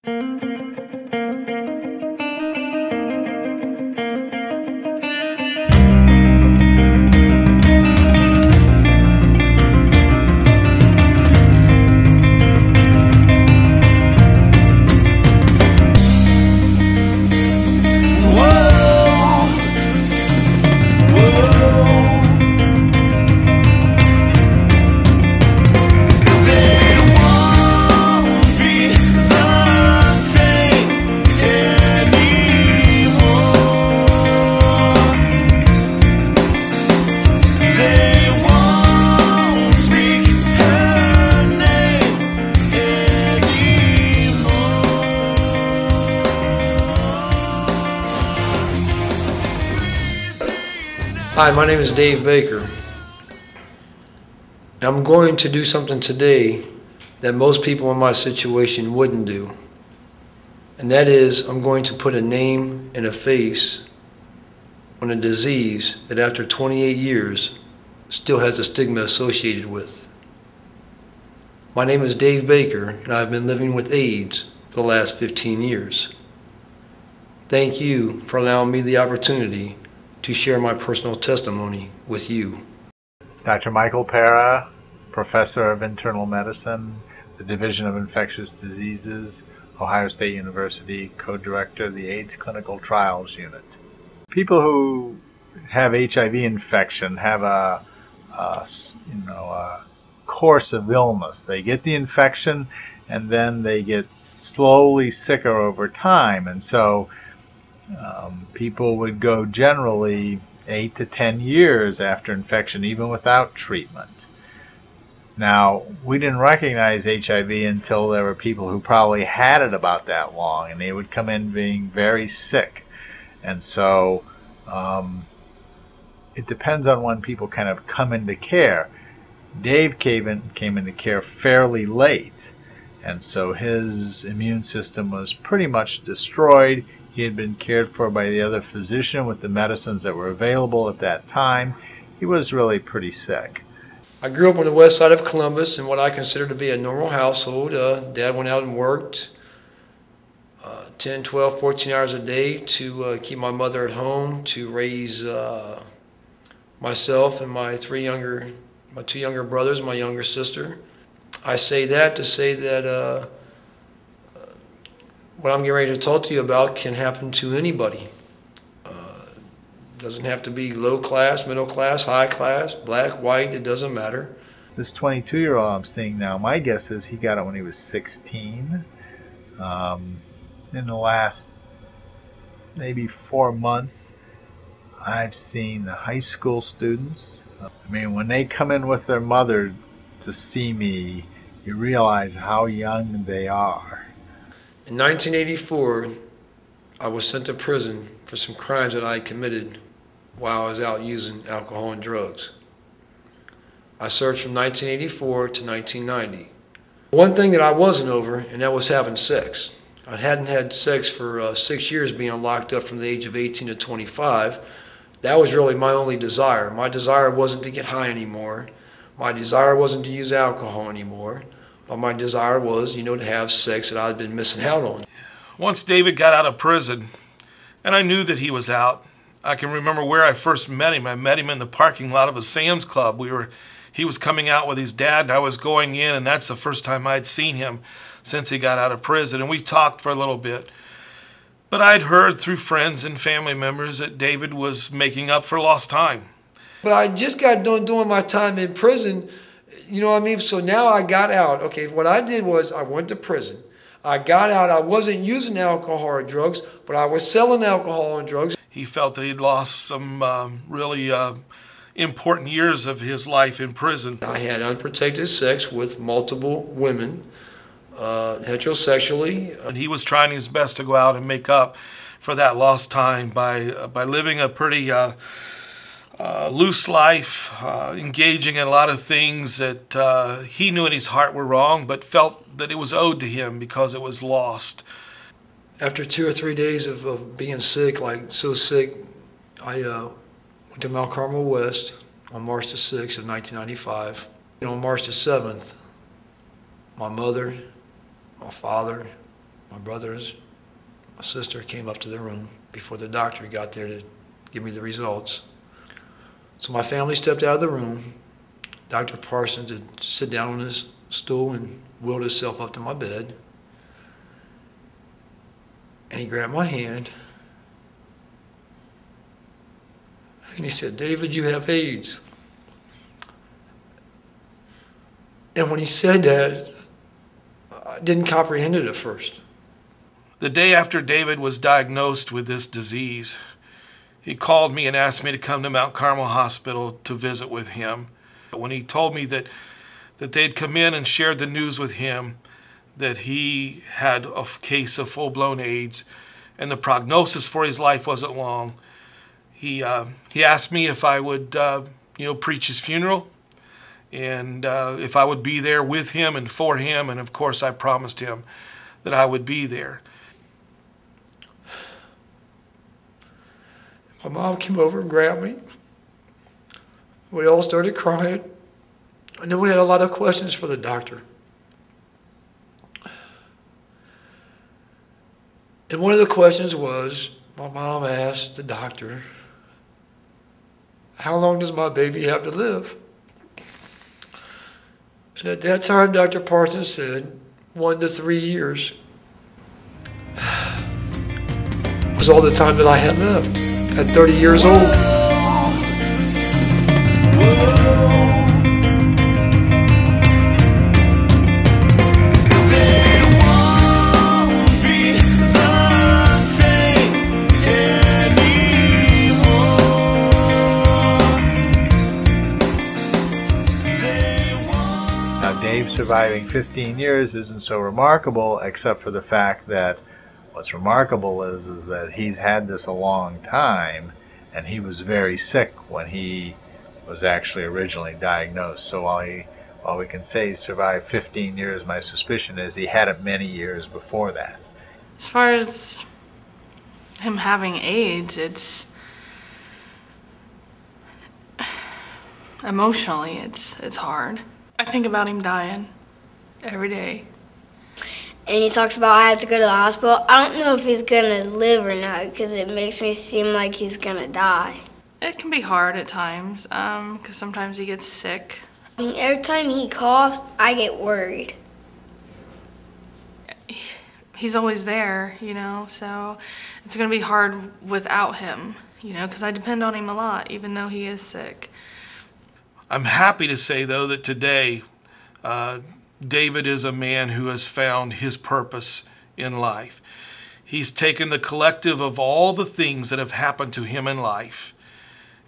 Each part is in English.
Hi, my name is Dave Baker. I'm going to do something today that most people in my situation wouldn't do. And that is, I'm going to put a name and a face on a disease that after 28 years still has a stigma associated with. My name is Dave Baker, and I've been living with AIDS for the last 15 years. Thank you for allowing me the opportunity to share my personal testimony with you. Dr. Michael Pera, Professor of Internal Medicine, the Division of Infectious Diseases, Ohio State University, Co-Director of the AIDS Clinical Trials Unit. People who have HIV infection have a course of illness. They get the infection and then they get slowly sicker over time, and so people would go generally 8 to 10 years after infection, even without treatment. Now, we didn't recognize HIV until there were people who probably had it about that long, and they would come in being very sick. And so it depends on when people kind of come into care. Dave came into care fairly late, and so his immune system was pretty much destroyed. He had been cared for by the other physician with the medicines that were available at that time. He was really pretty sick. I grew up on the west side of Columbus in what I consider to be a normal household. Dad went out and worked 10, 12, 14 hours a day to keep my mother at home, to raise myself and my two younger brothers, my younger sister. I say that to say that what I'm getting ready to talk to you about can happen to anybody. Doesn't have to be low class, middle class, high class, black, white, it doesn't matter. This 22-year-old I'm seeing now, my guess is he got it when he was 16. In the last maybe 4 months, I've seen the high school students. I mean, when they come in with their mother to see me, you realize how young they are. In 1984, I was sent to prison for some crimes that I committed while I was out using alcohol and drugs. I served from 1984 to 1990. One thing that I wasn't over, and that was having sex. I hadn't had sex for 6 years being locked up from the age of 18 to 25. That was really my only desire. My desire wasn't to get high anymore. My desire wasn't to use alcohol anymore. But my desire was, to have sex that I'd been missing out on. Once David got out of prison, and I knew that he was out, I can remember where I first met him. I met him in the parking lot of a Sam's Club. He was coming out with his dad, and I was going in, and that's the first time I'd seen him since he got out of prison, and we talked for a little bit. But I'd heard through friends and family members that David was making up for lost time. But I just got done doing my time in prison, So now I got out. Okay, what I did was I went to prison. I got out. I wasn't using alcohol or drugs, but I was selling alcohol and drugs. He felt that he'd lost some really important years of his life in prison. I had unprotected sex with multiple women, heterosexually. And he was trying his best to go out and make up for that lost time by living a pretty loose life, engaging in a lot of things that he knew in his heart were wrong, but felt that it was owed to him because it was lost. After 2 or 3 days of being sick, so sick, I went to Mount Carmel West on March the 6th of 1995. On March the 7th, my mother, my father, My brothers, my sister came up to the room before the doctor got there to give me the results. So my family stepped out of the room. Dr. Parsons had sit down on his stool and wheeled himself up to my bed. And he grabbed my hand. And he said, "David, you have AIDS." And when he said that, I didn't comprehend it at first. The day after David was diagnosed with this disease, he called me and asked me to come to Mount Carmel Hospital to visit with him. When he told me that they'd come in and shared the news with him that he had a case of full-blown AIDS and the prognosis for his life wasn't long, he asked me if I would preach his funeral and if I would be there with him and for him, and of course I promised him that I would be there. My mom came over and grabbed me. We all started crying. And then we had a lot of questions for the doctor. And one of the questions was, my mom asked the doctor, "How long does my baby have to live?" And at that time, Dr. Parsons said, 1 to 3 years was all the time that I had left at 30 years old. Dave surviving 15 years isn't so remarkable, except for the fact that what's remarkable is that he's had this a long time, and he was very sick when he was actually originally diagnosed. So while we can say he survived 15 years, my suspicion is he had it many years before that. As far as him having AIDS, it's emotionally, it's hard. I think about him dying every day. And he talks about I have to go to the hospital. I don't know if he's gonna live or not because it makes me seem like he's gonna die. It can be hard at times because sometimes he gets sick. I mean, every time he coughs, I get worried. He's always there, so it's going to be hard without him, because I depend on him a lot, even though he is sick. I'm happy to say, though, that today David is a man who has found his purpose in life. He's taken the collective of all the things that have happened to him in life,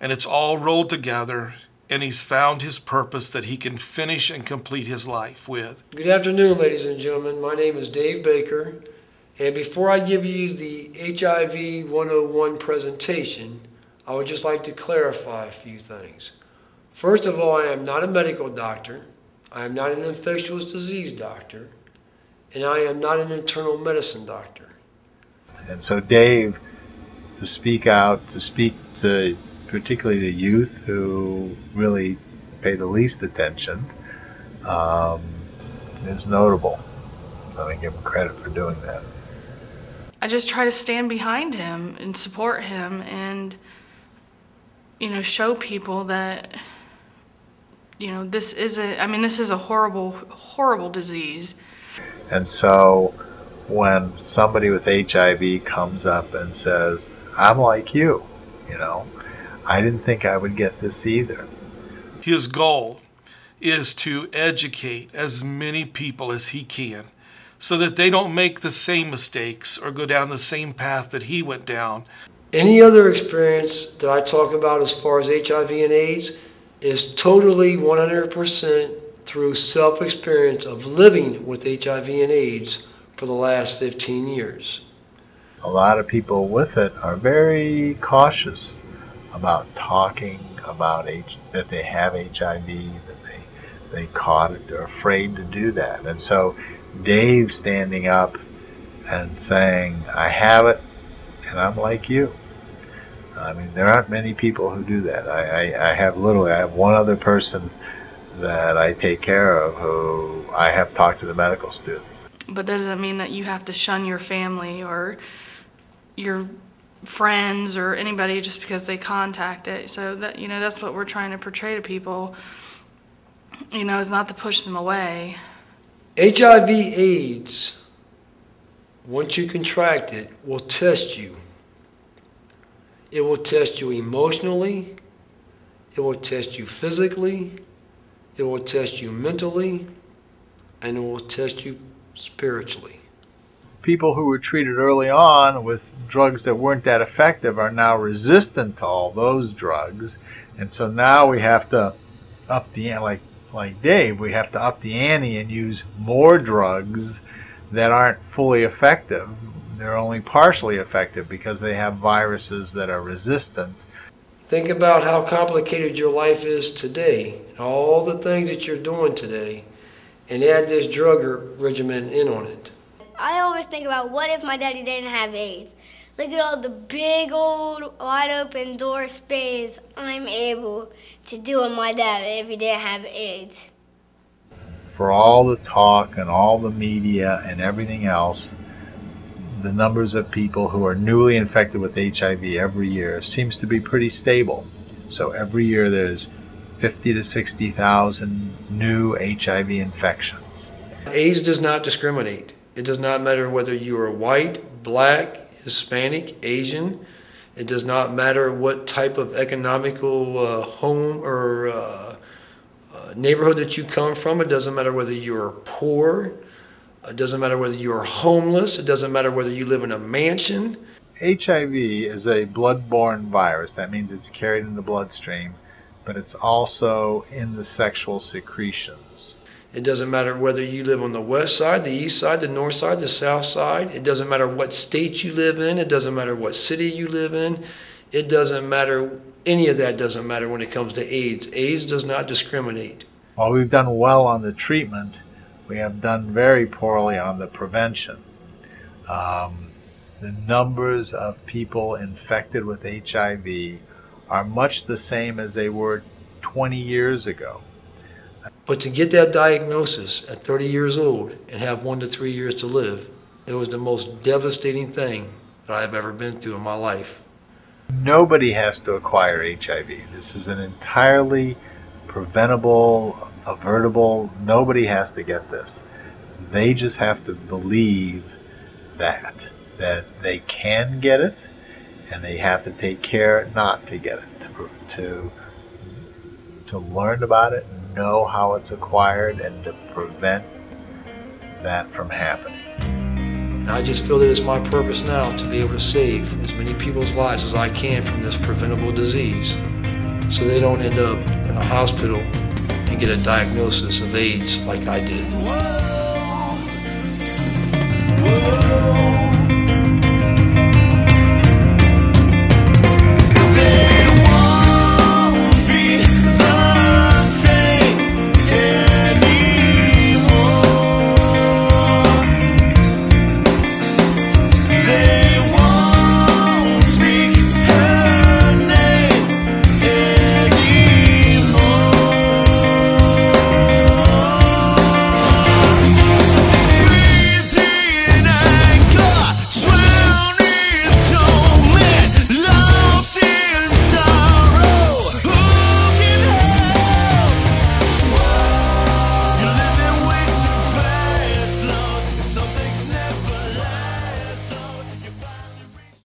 and it's all rolled together, and he's found his purpose that he can finish and complete his life with. Good afternoon, ladies and gentlemen. My name is Dave Baker, and before I give you the HIV 101 presentation, I would just like to clarify a few things. First of all, I am not a medical doctor, I am not an infectious disease doctor, and I am not an internal medicine doctor. And so Dave, to speak out, to speak to particularly the youth who really pay the least attention, is notable. Let me give him credit for doing that. I just try to stand behind him and support him and, show people that, this is a horrible, horrible disease. And so when somebody with HIV comes up and says, "I'm like you, I didn't think I would get this either." His goal is to educate as many people as he can so that they don't make the same mistakes or go down the same path that he went down. Any other experience that I talk about as far as HIV and AIDS is totally 100% through self-experience of living with HIV and AIDS for the last 15 years. A lot of people with it are very cautious about talking about that they have HIV, that they caught it. They're afraid to do that. And so Dave standing up and saying, "I have it, and I'm like you." There aren't many people who do that. I have one other person that I take care of who I have talked to the medical students. But that doesn't mean that you have to shun your family or your friends or anybody just because they contact it. So that, that's what we're trying to portray to people, is not to push them away. HIV/AIDS, once you contract it, will test you. It will test you emotionally. It will test you physically. It will test you mentally. And it will test you spiritually. People who were treated early on with drugs that weren't that effective are now resistant to all those drugs. And so now we have to up the ante, like Dave, we have to up the ante and use more drugs that aren't fully effective. They're only partially effective because they have viruses that are resistant. Think about how complicated your life is today, and all the things that you're doing today, and add this drug regimen in on it. I always think about, what if my daddy didn't have AIDS? Look at all the big old wide open door space I'm able to do with my dad if he didn't have AIDS. For all the talk and all the media and everything else, the numbers of people who are newly infected with HIV every year seems to be pretty stable. So every year there's 50 to 60,000 new HIV infections. AIDS does not discriminate. It does not matter whether you are white, black, Hispanic, Asian. It does not matter what type of economical home or neighborhood that you come from. It doesn't matter whether you're poor. It doesn't matter whether you're homeless. It doesn't matter whether you live in a mansion. HIV is a blood-borne virus. That means it's carried in the bloodstream, but it's also in the sexual secretions. It doesn't matter whether you live on the west side, the east side, the north side, the south side. It doesn't matter what state you live in. It doesn't matter what city you live in. It doesn't matter. Any of that doesn't matter when it comes to AIDS. AIDS does not discriminate. While we've done well on the treatment, we have done very poorly on the prevention. The numbers of people infected with HIV are much the same as they were 20 years ago. But to get that diagnosis at 30 years old and have 1 to 3 years to live, it was the most devastating thing that I've ever been through in my life. Nobody has to acquire HIV. This is an entirely preventable, avertable. Nobody has to get this. They just have to believe that they can get it, and they have to take care not to get it, to learn about it, know how it's acquired, and to prevent that from happening. And I just feel that it's my purpose now to be able to save as many people's lives as I can from this preventable disease, so they don't end up in a hospital and get a diagnosis of AIDS like I did. Whoa.